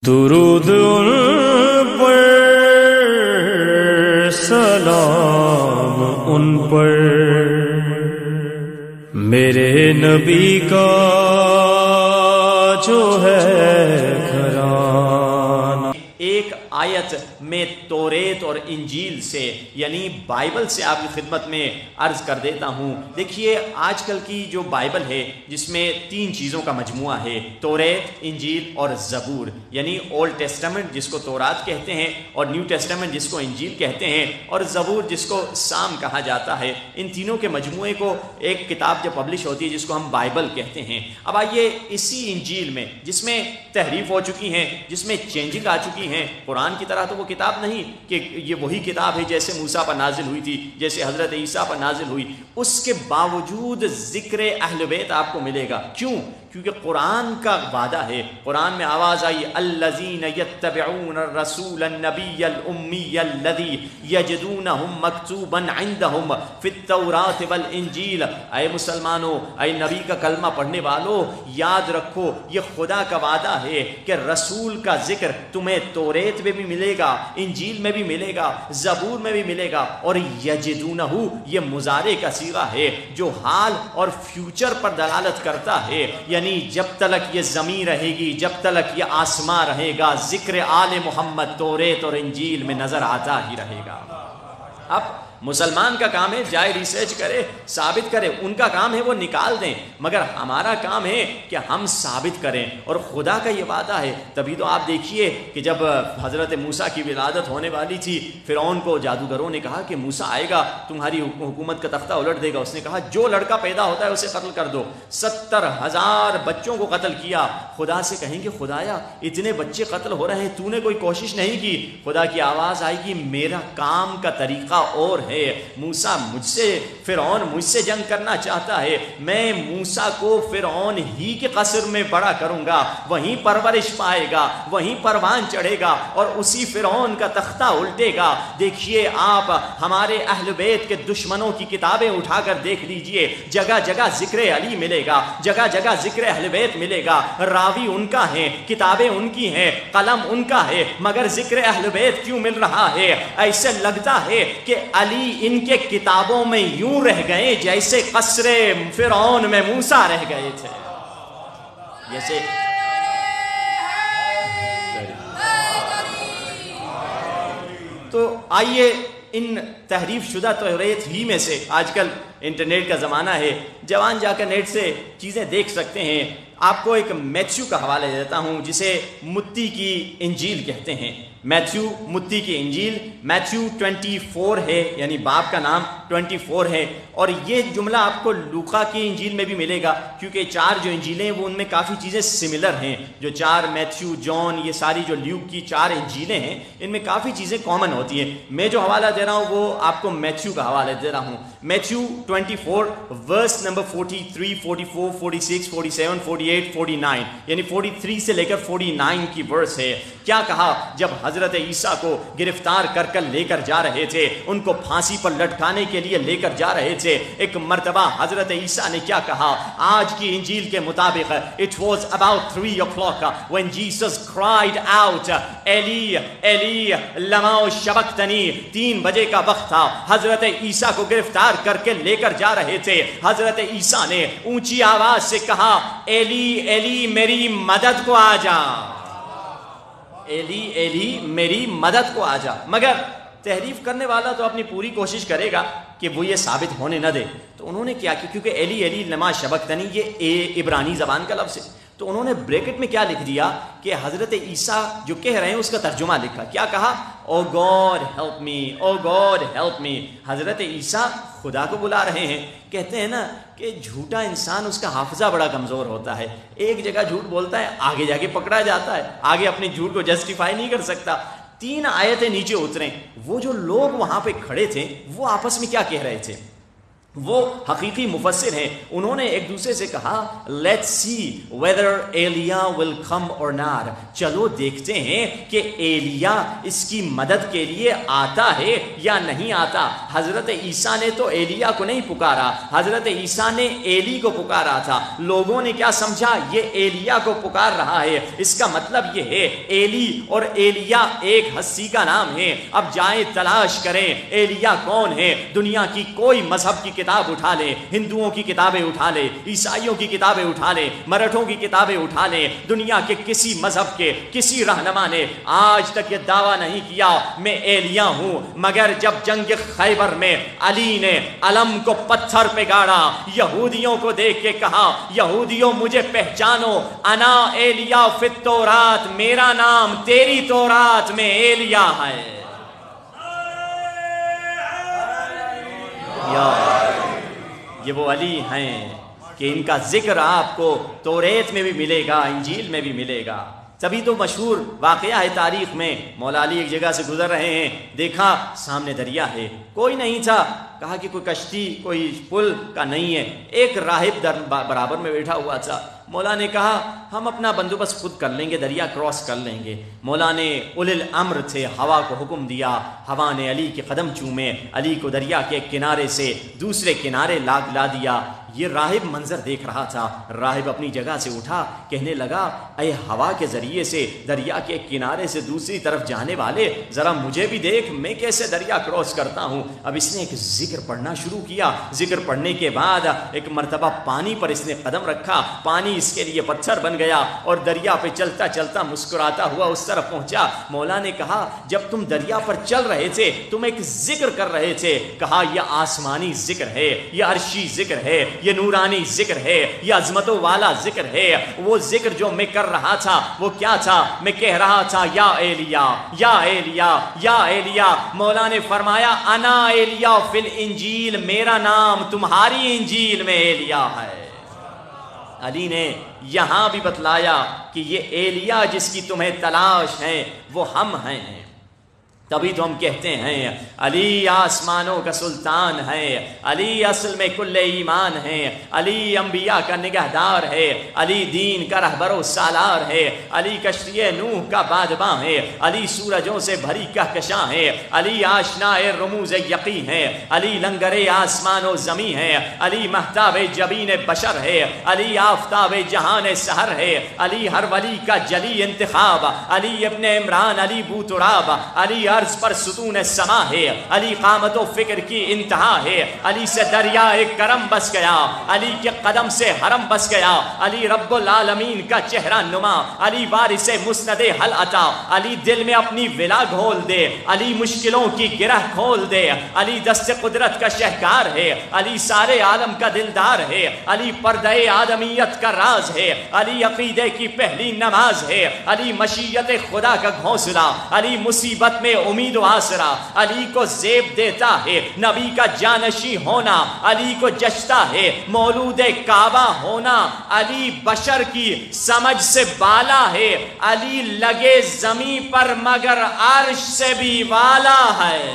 درود ان پر، سلام ان پر، میرے نبی کا جو ہے گھرانہ۔ ایک آیت میں توریت اور انجیل سے یعنی بائبل سے آپ کی خدمت میں عرض کر دیتا ہوں۔ دیکھیے آج کل کی جو بائبل ہے جس میں 3 چیزوں کا مجموعہ ہے، توریت، انجیل اور زبور، یعنی اولڈ ٹیسٹامنٹ جس کو تورات کہتے ہیں اور نیو ٹیسٹامنٹ جس کو انجیل کہتے ہیں اور زبور جس کو سام کہا جاتا ہے۔ ان تینوں کے مجموعے کو ایک کتاب جو پبلش ہوتی ہے جس کو ہم بائبل کہتے ہیں۔ اب آئیے اسی انجیل میں جس میں تحریف ہو چکی ہیں، جس میں چینجنگ آ چکی ہیں، قرآن کی طرح تو وہ کتاب نہیں کہ یہ وہی کتاب ہے جیسے موسیٰ پر نازل ہوئی تھی، جیسے حضرت عیسیٰ پر نازل ہوئی، اس کے باوجود ذکر اہل بیت آپ کو ملے گا۔ کیوں؟ کیونکہ قرآن کا وعدہ ہے۔ قرآن میں آواز آئی الذین یتبعون الرسول النبی الامی الذی یجدونہم مکتوبا عندہم فی التوراۃ والانجیل۔ اے مسلمانوں، اے نبی کا کلمہ پڑھنے والو، یاد رکھو یہ خدا کا وعدہ ہے کہ رسول کا ذکر تمہیں توریت میں بھی ملے گا، انجیل میں بھی ملے گا، زبور میں بھی ملے گا۔ اور یجدونہ یہ مضارع کا صیغہ ہے جو حال اور فیوچر پر دلالت کرتا ہے، یعنی جب تلک یہ زمین رہے گی، جب تلک یہ آسمان رہے گا، ذکر آل محمد توریت اور انجیل میں نظر آتا ہی رہے گا۔ اب مسلمان کا کام ہے جائے ریسرچ کرے، ثابت کرے، ان کا کام ہے وہ نکال دیں، مگر ہمارا کام ہے کہ ہم ثابت کریں۔ اور خدا کا یہ وعدہ ہے، تبھی تو آپ دیکھیے کہ جب حضرت موسیٰ کی ولادت ہونے والی تھی، فرعون کو جادوگروں نے کہا کہ موسیٰ آئے گا تمہاری حکومت کا تختہ الٹ دے گا۔ اس نے کہا جو لڑکا پیدا ہوتا ہے اسے قتل کر دو۔ 70,000 بچوں کو قتل کیا۔ خدا سے کہیں کہ خدایا اتنے بچے قتل ہو رہے ہیں، تو نے کوئی کوشش نہیں کی؟ خدا کی آواز آئے گی میرا کام کا طریقہ اور ہے۔ موسیٰ فرعون مجھ سے جنگ کرنا چاہتا ہے، میں موسیٰ کو فرعون ہی کے قصر میں بڑا کروں گا، وہیں پرورش پائے گا، وہیں پروان چڑھے گا اور اسی فرعون کا تختہ الٹے گا۔ دیکھیے آپ ہمارے اہل بیت کے دشمنوں کی کتابیں اٹھا کر دیکھ لیجئے، جگہ جگہ ذکر علی ملے گا، جگہ جگہ ذکر اہل بیت ملے گا، راوی ان کا ہے، کتابیں ان کی ہیں، قلم ان کا ہے، مگر ذکر اہل بیت کیوں مل رہا ہے؟ ایسے لگتا ہے کہ علی ان کے کتابوں میں یوں رہ گئے جیسے قصر فرعون میں موسیٰ رہ گئے تھے۔ جیسے تو آئیے ان تحریف شدہ توریت ہی میں سے، آج کل انٹرنیٹ کا زمانہ ہے، جوان جا کر نیٹ سے چیزیں دیکھ سکتے ہیں۔ آپ کو ایک میتھیو کا حوالہ دیتا ہوں جسے متی کی انجیل کہتے ہیں۔ میتھیو متی کی انجیل، میتھیو 24 ہے، یعنی باپ کا نام 24 ہے۔ اور یہ جملہ آپ کو لوقا کی انجیل میں بھی ملے گا، کیونکہ 4 جو انجیلیں ہیں وہ ان میں کافی چیزیں سملر ہیں۔ جو 4 میتھیو، جان، یہ ساری جو لیوک کی 4 انجیلیں ہیں ان میں کافی چیزیں کامن ہوتی ہیں۔ میں جو حوالہ دے رہا ہوں وہ آپ کو میتھیو کا حوالہ دے رہا ہوں۔ میتھیو 24 ورس نمبر 43، 44، 46، 47، 48، 49، یعنی 43 سے لے کر 49 کی ورس ہے۔ کیا کہا جب حضرت عیسیٰ کو گرفتار کر لے کر جا رہے تھے، ان کو پھانسی پر لٹکانے کے لیے لے کر جا رہے تھے، ایک مرتبہ حضرت عیسیٰ نے کیا کہا؟ آج کی انجیل کے مطابق it was about 3 o'clock when Jesus cried out ایلی ایلی لما شبقتنی۔ 3 بجے کا وقت تھا، حضرت عیسیٰ کو گرفتار کر کے لے کر جا رہے تھے۔ حضرت عیسیٰ نے اونچی آواز سے کہا ایلی ایلی میری مدد کو آ جا، ایلی ایلی میری مدد کو آ جا۔ مگر تحریف کرنے والا تو اپنی پوری کوشش کرے گا کہ وہ یہ ثابت ہونے نہ دے۔ تو انہوں نے کیا کہ کیونکہ ایلی ایلی لما شبقتنی یہ عبرانی زبان کا لفظ ہے، تو انہوں نے بریکٹ میں کیا لکھ دیا کہ حضرت عیسیٰ جو کہہ رہے ہیں اس کا ترجمہ لکھا۔ کیا کہا؟ او گاڈ ہیلپ می، او گاڈ ہیلپ می۔ حضرت عیسیٰ خدا کو بلا رہے ہیں۔ کہتے ہیں نا کہ جھوٹا انسان اس کا حافظہ بڑا کمزور ہوتا ہے، ایک جگہ جھوٹ بولتا ہے آگے جا کے پکڑا جاتا ہے، آگے اپنے جھوٹ کو جسٹیفائی نہیں کر سکتا۔ 3 آیتیں نیچے اتریں، وہ جو لوگ وہاں پہ کھڑے تھے وہ آپس میں کیا کہہ رہے تھے؟ وہ حقیقی مفسر ہیں، انہوں نے ایک دوسرے سے کہا لیٹس سی ویدر ایلیا ول کم اور ناٹ، چلو دیکھتے ہیں کہ ایلیا اس کی مدد کے لیے آتا ہے یا نہیں آتا۔ حضرت عیسیٰ نے تو ایلیا کو نہیں پکارا، حضرت عیسیٰ نے ایلی کو پکارا تھا۔ لوگوں نے کیا سمجھا؟ یہ ایلیا کو پکار رہا ہے، اس کا مطلب یہ ہے ایلی اور ایلیا ایک ہستی کا نام ہے۔ اب جائیں تلاش کریں ایلیا کون ہے۔ دنیا کی کوئی مذہب کی کتاب اٹھا لے، ہندوؤں کی کتابیں اٹھا لے، عیسائیوں کی کتابیں اٹھا لے، مراٹھوں کی کتابیں اٹھا لے، دنیا کے کسی مذہب کے کسی رہنما نے آج تک یہ دعویٰ نہیں کیا میں ایلیا ہوں۔ مگر جب جنگ خیبر میں علی نے علم کو پتھر پہ گاڑا، یہودیوں کو دیکھ کے کہا یہودیوں مجھے پہچانو، انا ایلیا فی التورات، میرا نام تیری تورات میں ایلیا ہے۔ یہ وہ علی ہیں کہ ان کا ذکر آپ کو توریت میں بھی ملے گا، انجیل میں بھی ملے گا۔ تبھی تو مشہور واقعہ ہے تاریخ میں، مولا علی ایک جگہ سے گزر رہے ہیں، دیکھا سامنے دریا ہے، کوئی نہیں تھا، کہا کہ کوئی کشتی کوئی پل کا نہیں ہے، ایک راہب در برابر میں بیٹھا ہوا تھا۔ مولا نے کہا ہم اپنا بندوبست خود کر لیں گے، دریا کراس کر لیں گے۔ مولا نے اولي الامر تھے، ہوا کو حکم دیا، ہوا نے علی کے قدم چومے، علی کو دریا کے ایک کنارے سے دوسرے کنارے لا دیا۔ یہ راہب منظر دیکھ رہا تھا، راہب اپنی جگہ سے اٹھا، کہنے لگا اے ہوا کے ذریعے سے دریا کے ایک کنارے سے دوسری طرف جانے والے، ذرا مجھے بھی دیکھ میں کیسے دریا کراس کرتا ہوں۔ اب اس نے ایک ذکر پڑھنا شروع کیا، ذکر پڑھنے کے بعد ایک مرتبہ پانی پر اس نے قدم رکھا، پانی اس کے لیے پتھر بن گیا اور دریا پہ چلتا چلتا مسکراتا ہوا اس طرف پہنچا۔ مولا نے کہا جب تم دریا پر چل رہے تھے تم ایک ذکر کر رہے تھے، کہا یہ آسمانی ذکر ہے، یہ عرشی ذکر ہے، یہ نورانی ذکر ہے، یہ عظمتوں والا ذکر ہے۔ وہ ذکر جو میں کر رہا تھا وہ کیا تھا؟ میں کہہ رہا تھا یا ایلیا یا ایلیا یا ایلیا۔ مولا نے فرمایا انا ایلیا فی الانجیل، میرا نام تمہاری انجیل میں ایلیا ہے۔ علی نے یہاں بھی بتلایا کہ یہ ایلیا جس کی تمہیں تلاش ہے وہ ہم ہیں۔ تبھی تو ہم کہتے ہیں علی آسمانوں کا سلطان ہے، علی اصل میں کل ایمان ہے، علی انبیاء کا نگہدار ہے، علی دین کا رہبر و سالار ہے، علی کشتی نوح کا بادباں ہے، علی سورجوں سے بھری کہکشاں ہے، علی آشنا رموز یقین ہے، علی لنگر آسمان و زمین ہے، علی مہتاب جبین بشر ہے، علی آفتاب جہان سحر ہے، علی ہر ولی کا جلی انتخاب، علی ابن عمران، علی بوتراب، علی عرض پر ستون سما ہے، علی قامت و فکر کی انتہا ہے، علی سے دریا ایک کرم بس گیا، علی کے قدم سے حرم بس گیا، علی رب العالمین کا چہرہ نما، علی وارث مسند حل عطا، علی دل میں اپنی ولا گھول دے، علی مشکلوں کی گرہ کھول دے، علی دست قدرت کا شہکار ہے، علی سارے عالم کا دلدار ہے، علی پردہ آدمیت کا راز ہے، علی عقیدے کی پہلی نماز ہے، علی مشیت خدا کا گھونسلہ، علی مصیبت میں امید و آسرا، علی کو زیب دیتا ہے نبی کا جانشی ہونا، علی کو جچتا ہے مولود کعبہ ہونا، علی بشر کی سمجھ سے بالا ہے، علی لگے زمین پر مگر عرش سے بھی والا ہے۔